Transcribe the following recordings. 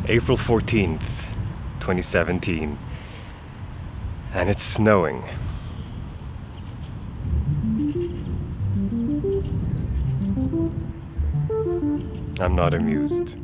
April 14th, 2017, and it's snowing. I'm not amused.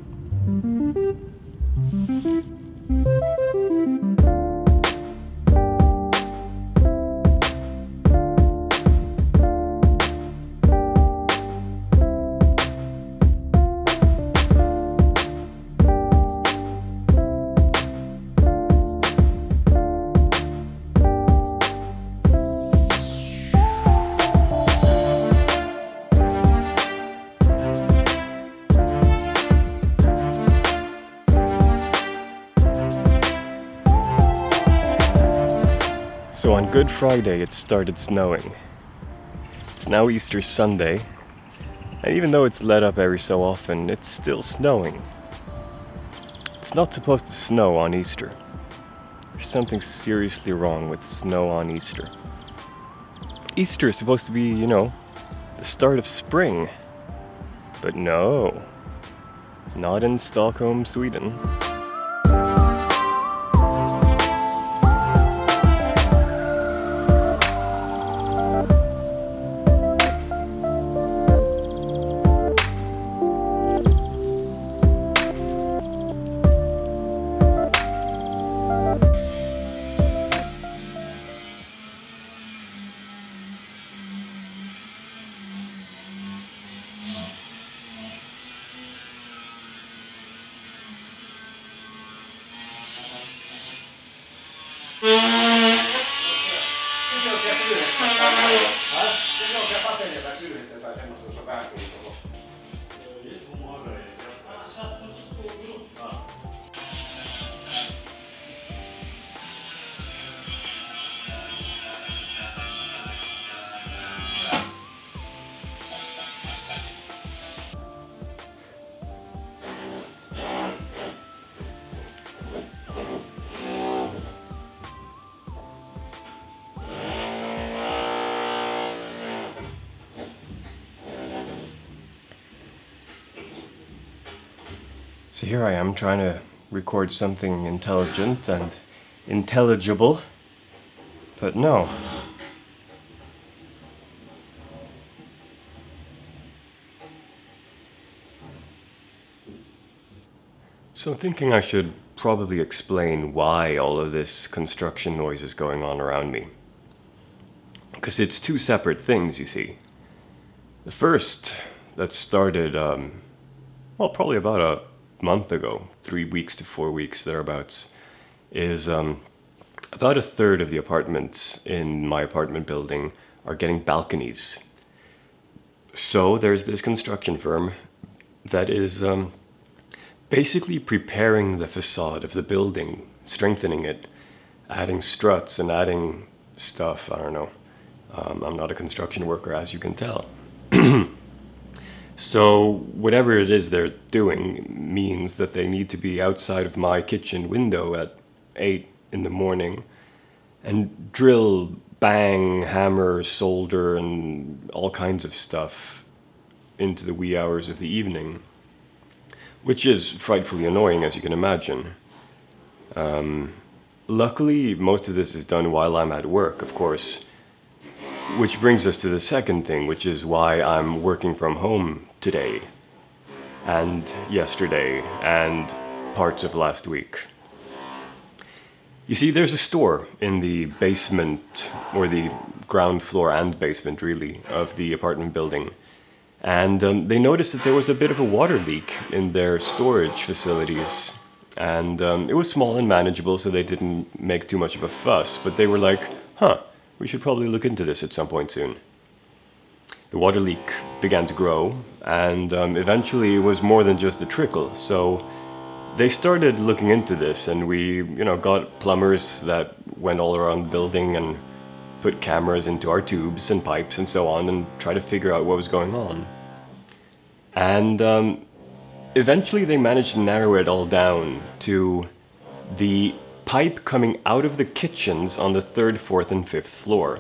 So on Good Friday it started snowing. It's now Easter Sunday, and even though it's let up every so often, it's still snowing. It's not supposed to snow on Easter. There's something seriously wrong with snow on Easter. Easter is supposed to be, you know, the start of spring. But no, not in Stockholm, Sweden. So here I am trying to record something intelligent and intelligible, but no. So I'm thinking I should probably explain why all of this construction noise is going on around me. Because it's two separate things, you see. The first that started, well, probably about a month ago, 3 weeks to 4 weeks thereabouts, is about a third of the apartments in my apartment building are getting balconies. So there's this construction firm that is basically preparing the facade of the building, strengthening it, adding struts and adding stuff. I don't know. I'm not a construction worker, as you can tell. So whatever it is they're doing means that they need to be outside of my kitchen window at 8 in the morning and drill, bang, hammer, solder, and all kinds of stuff into the wee hours of the evening, which is frightfully annoying, as you can imagine. Luckily, most of this is done while I'm at work, of course. Which brings us to the second thing, which is why I'm working from home today, and yesterday, and parts of last week. You see, there's a store in the basement, or the ground floor and basement, really, of the apartment building. And they noticed that there was a bit of a water leak in their storage facilities. And it was small and manageable, so they didn't make too much of a fuss, but they were like, huh, we should probably look into this at some point soon. The water leak began to grow, and eventually it was more than just a trickle. So they started looking into this, and we, got plumbers that went all around the building and put cameras into our tubes and pipes and so on, and tried to figure out what was going on. And eventually they managed to narrow it all down to the pipe coming out of the kitchens on the 3rd, 4th, and 5th floor.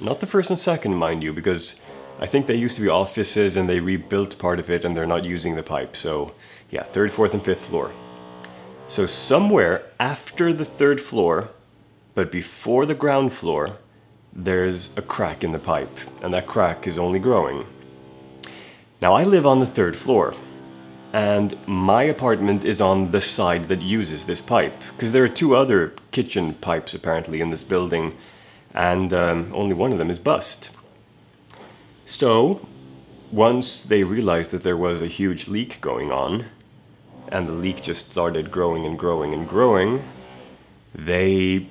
Not the 1st and 2nd, mind you, because I think they used to be offices and they rebuilt part of it and they're not using the pipe. So yeah, 3rd, 4th, and 5th floor. So somewhere after the third floor, but before the ground floor, there's a crack in the pipe, and that crack is only growing. Now I live on the third floor, and my apartment is on the side that uses this pipe, because there are two other kitchen pipes apparently in this building, and only one of them is bust. So once they realized that there was a huge leak going on, and the leak just started growing and growing and growing, they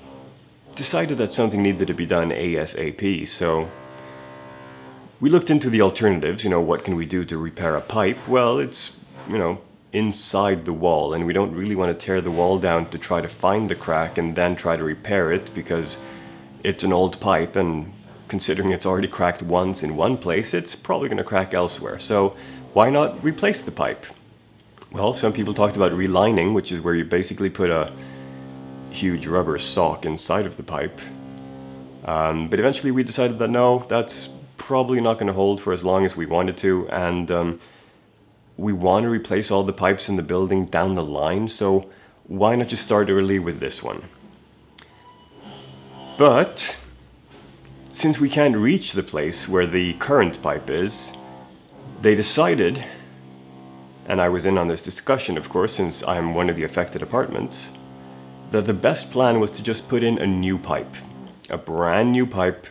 decided that something needed to be done ASAP. So we looked into the alternatives. What can we do to repair a pipe? Well, it's, inside the wall, and we don't really want to tear the wall down to try to find the crack and then try to repair it, because it's an old pipe, and considering it's already cracked once in one place, it's probably going to crack elsewhere. So why not replace the pipe? Well, some people talked about relining, which is where you basically put a huge rubber sock inside of the pipe. But eventually we decided that no, that's probably not going to hold for as long as we wanted to, and we want to replace all the pipes in the building down the line, so why not just start early with this one? But since we can't reach the place where the current pipe is, they decided, and I was in on this discussion of course since I'm one of the affected apartments, that the best plan was to just put in a new pipe, a brand new pipe,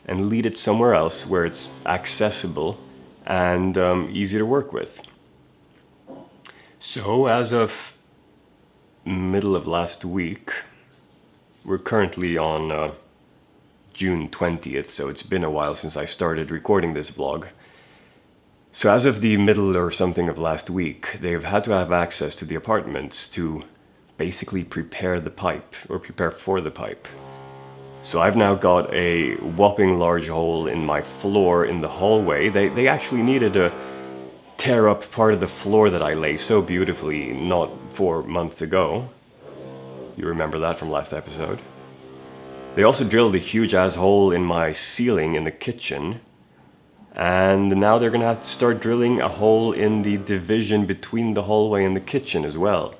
and lead it somewhere else where it's accessible and easy to work with. So as of middle of last week, we're currently on June 20th, so it's been a while since I started recording this vlog. So as of the middle or something of last week, they've had to have access to the apartments to basically prepare the pipe, or prepare for the pipe. So I've now got a whopping large hole in my floor in the hallway. They actually needed to tear up part of the floor that I lay so beautifully not 4 months ago. You remember that from last episode. They also drilled a huge ass hole in my ceiling in the kitchen. And now they're gonna have to start drilling a hole in the division between the hallway and the kitchen as well.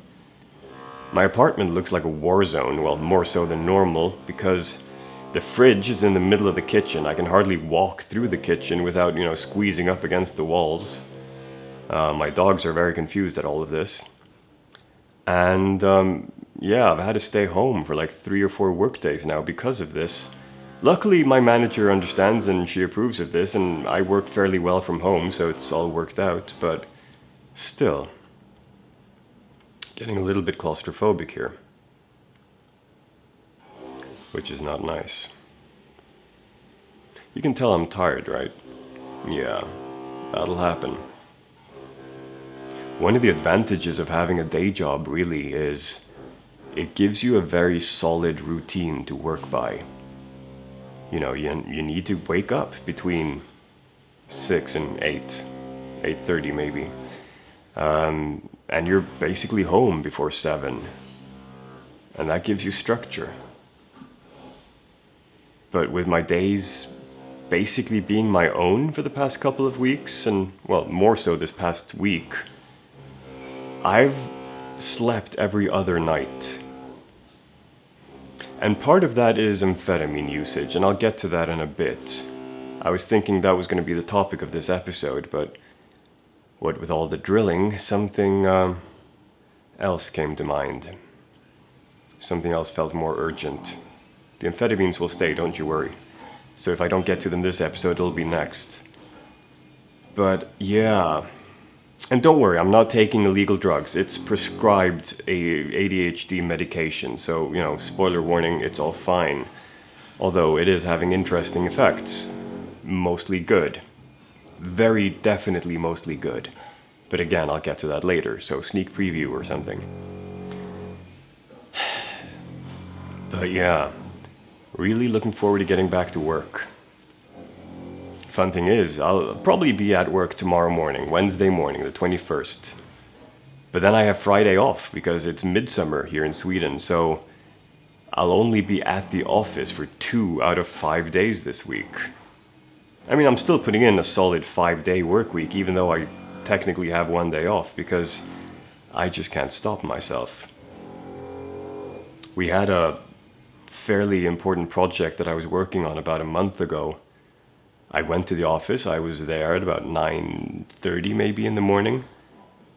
My apartment looks like a war zone, well, more so than normal, because the fridge is in the middle of the kitchen. I can hardly walk through the kitchen without, squeezing up against the walls. My dogs are very confused at all of this. And yeah, I've had to stay home for like 3 or 4 work days now because of this. Luckily, my manager understands and she approves of this, and I work fairly well from home, so it's all worked out, but still, getting a little bit claustrophobic here, which is not nice. You can tell I'm tired, right? Yeah, that'll happen. One of the advantages of having a day job really is it gives you a very solid routine to work by. You need to wake up between 6 and 8, 8:30 maybe. And you're basically home before 7. And that gives you structure. But with my days basically being my own for the past couple of weeks, and well, more so this past week, I've slept every other night. And part of that is amphetamine usage, and I'll get to that in a bit. I was thinking that was going to be the topic of this episode, but what with all the drilling, something else came to mind. Something else felt more urgent. The amphetamines will stay, don't you worry. So if I don't get to them this episode, it'll be next. But yeah. And don't worry, I'm not taking illegal drugs. It's prescribed ADHD medication, so, spoiler warning, it's all fine. Although it is having interesting effects. Mostly good. Very definitely mostly good. But again, I'll get to that later, so sneak preview or something. But yeah, really looking forward to getting back to work. Fun thing is, I'll probably be at work tomorrow morning, Wednesday morning, the 21st. But then I have Friday off because it's midsummer here in Sweden, so I'll only be at the office for 2 out of 5 days this week. I mean, I'm still putting in a solid 5-day work week, even though I technically have 1 day off, because I just can't stop myself. We had a fairly important project that I was working on about a month ago. I went to the office. I was there at about 9:30 maybe in the morning.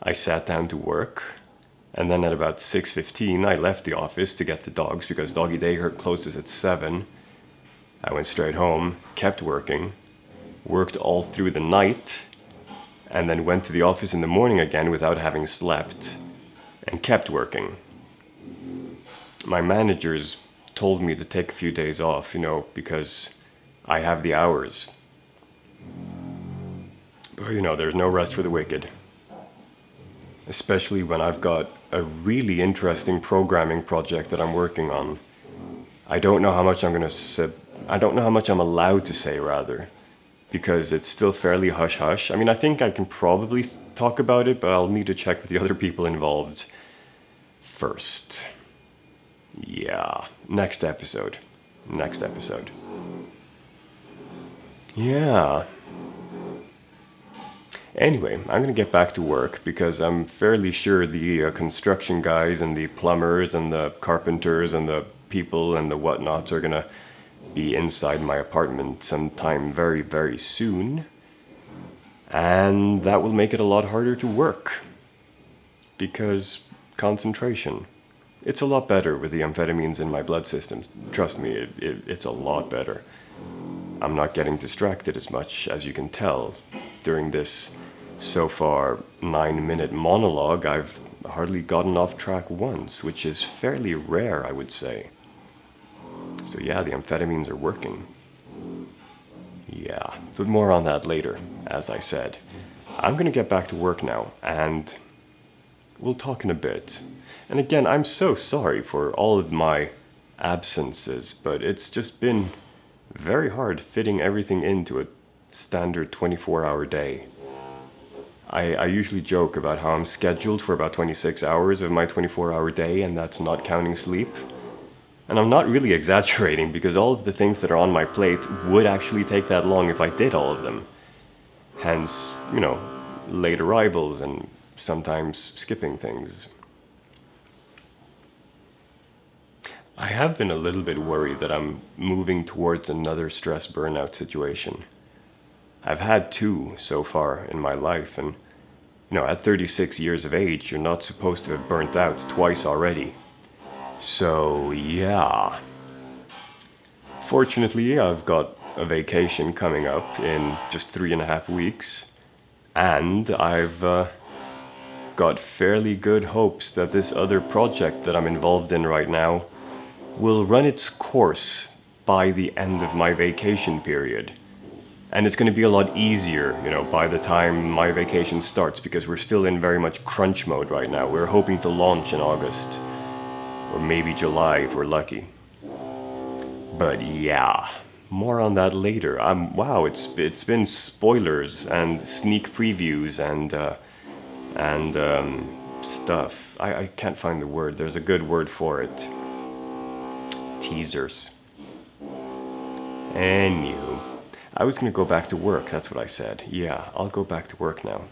I sat down to work. And then at about 6:15, I left the office to get the dogs because doggy daycare closes at 7. I went straight home, kept working, worked all through the night, and then went to the office in the morning again without having slept, and kept working. My managers told me to take a few days off, because I have the hours. But there's no rest for the wicked. Especially when I've got a really interesting programming project that I'm working on. I don't know how much I don't know how much I'm allowed to say, rather, because it's still fairly hush-hush. I mean, I think I can probably talk about it, but I'll need to check with the other people involved first. Yeah, next episode. Yeah. Anyway, I'm gonna get back to work because I'm fairly sure the construction guys and the plumbers and the carpenters and the people and the whatnots are gonna be inside my apartment sometime very, very soon. And that will make it a lot harder to work. Because concentration. It's a lot better with the amphetamines in my blood system. Trust me, it's a lot better. I'm not getting distracted as much, as you can tell. During this, so far, 9-minute monologue, I've hardly gotten off track once, which is fairly rare, I would say. So yeah, the amphetamines are working. Yeah, but more on that later, as I said. I'm gonna get back to work now, and we'll talk in a bit. And again, I'm so sorry for all of my absences, but it's just been very hard fitting everything into a standard 24-hour day. I usually joke about how I'm scheduled for about 26 hours of my 24-hour day, and that's not counting sleep. And I'm not really exaggerating, because all of the things that are on my plate would actually take that long if I did all of them. Hence, late arrivals and sometimes skipping things. I have been a little bit worried that I'm moving towards another stress burnout situation. I've had 2 so far in my life, and at 36 years of age, you're not supposed to have burnt out twice already. So yeah. Fortunately, I've got a vacation coming up in just 3.5 weeks, and I've got fairly good hopes that this other project that I'm involved in right now will run its course by the end of my vacation period. And it's going to be a lot easier, by the time my vacation starts, because we're still in very much crunch mode right now. We're hoping to launch in August, or maybe July if we're lucky. But yeah, more on that later. Wow, it's been spoilers and sneak previews and stuff. I can't find the word. There's a good word for it. Teasers. Anywho, I was gonna go back to work, that's what I said. Yeah, I'll go back to work now.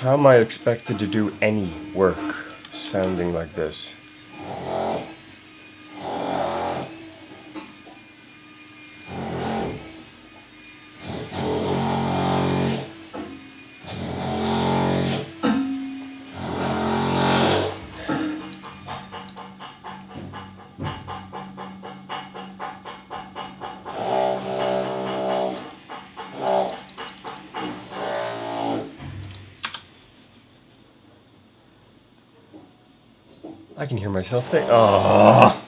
How am I expected to do any work sounding like this? I can hear myself think. Oh.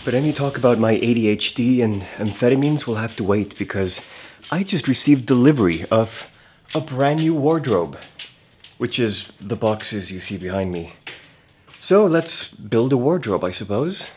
But any talk about my ADHD and amphetamines will have to wait because I just received delivery of a brand new wardrobe, which is the boxes you see behind me. So let's build a wardrobe, I suppose.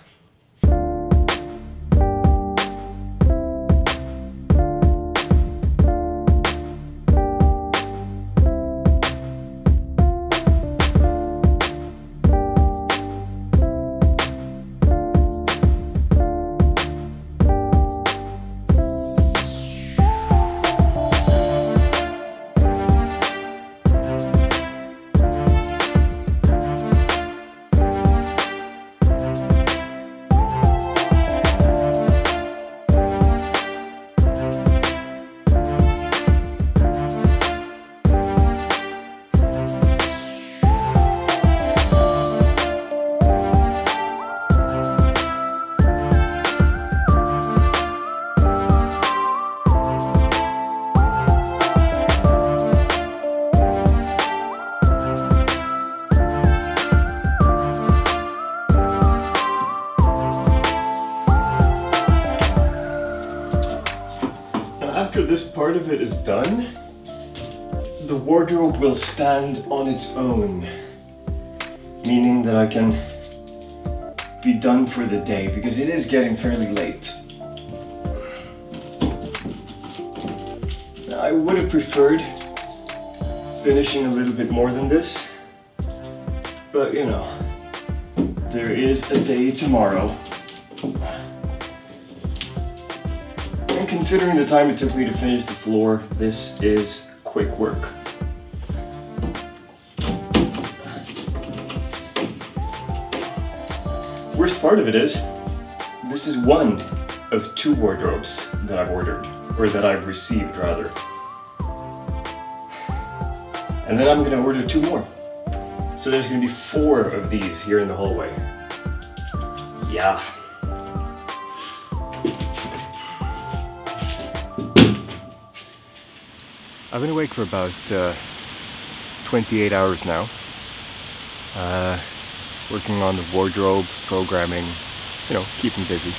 After this part of it is done, the wardrobe will stand on its own, meaning that I can be done for the day because it is getting fairly late. Now, I would have preferred finishing a little bit more than this, but you know, there is a day tomorrow. And considering the time it took me to finish the floor, this is quick work. Worst part of it is, this is one of 2 wardrobes that I've ordered, or that I've received rather. And then I'm gonna order 2 more. So there's gonna be 4 of these here in the hallway. Yeah. I've been awake for about 28 hours now, working on the wardrobe, programming, you know, keeping busy.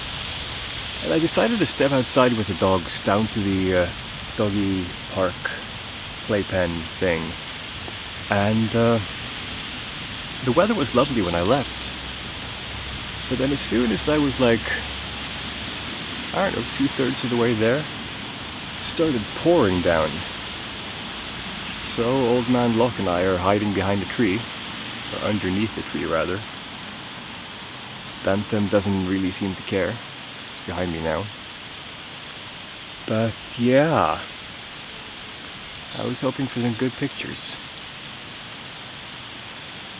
And I decided to step outside with the dogs down to the doggy park playpen thing. And the weather was lovely when I left. But then as soon as I was like, I don't know, 2/3 of the way there, it started pouring down. So Old Man Locke and I are hiding behind a tree, or underneath a tree rather. Bantam doesn't really seem to care. It's behind me now. But yeah, I was hoping for some good pictures.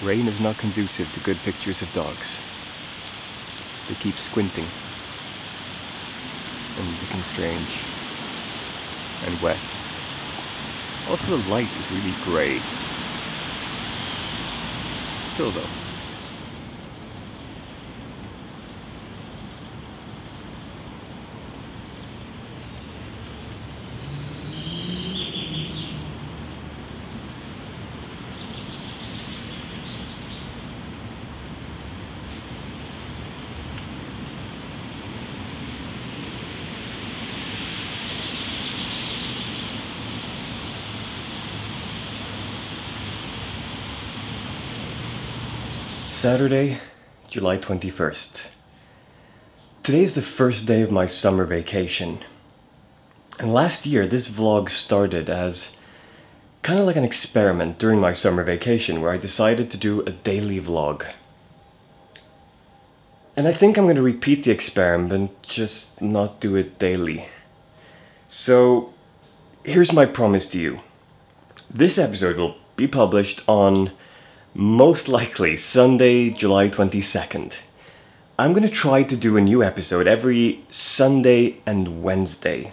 Rain is not conducive to good pictures of dogs. They keep squinting and looking strange and wet. Also, the light is really grey. Still though. Saturday, July 21st. Today is the first day of my summer vacation. And last year, this vlog started as kind of like an experiment during my summer vacation where I decided to do a daily vlog. And I think I'm going to repeat the experiment, just not do it daily. So, here's my promise to you. This episode will be published on most likely Sunday, July 22nd. I'm gonna try to do a new episode every Sunday and Wednesday.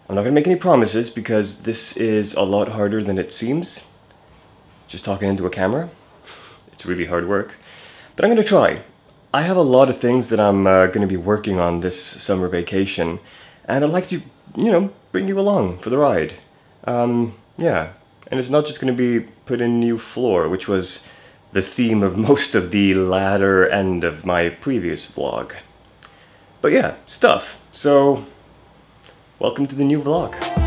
I'm not gonna make any promises because this is a lot harder than it seems. Just talking into a camera. It's really hard work. But I'm gonna try. I have a lot of things that I'm gonna be working on this summer vacation. And I'd like to, you know, bring you along for the ride. Yeah. And it's not just going to be put in new floor, which was the theme of most of the latter end of my previous vlog. But yeah, stuff. So, welcome to the new vlog.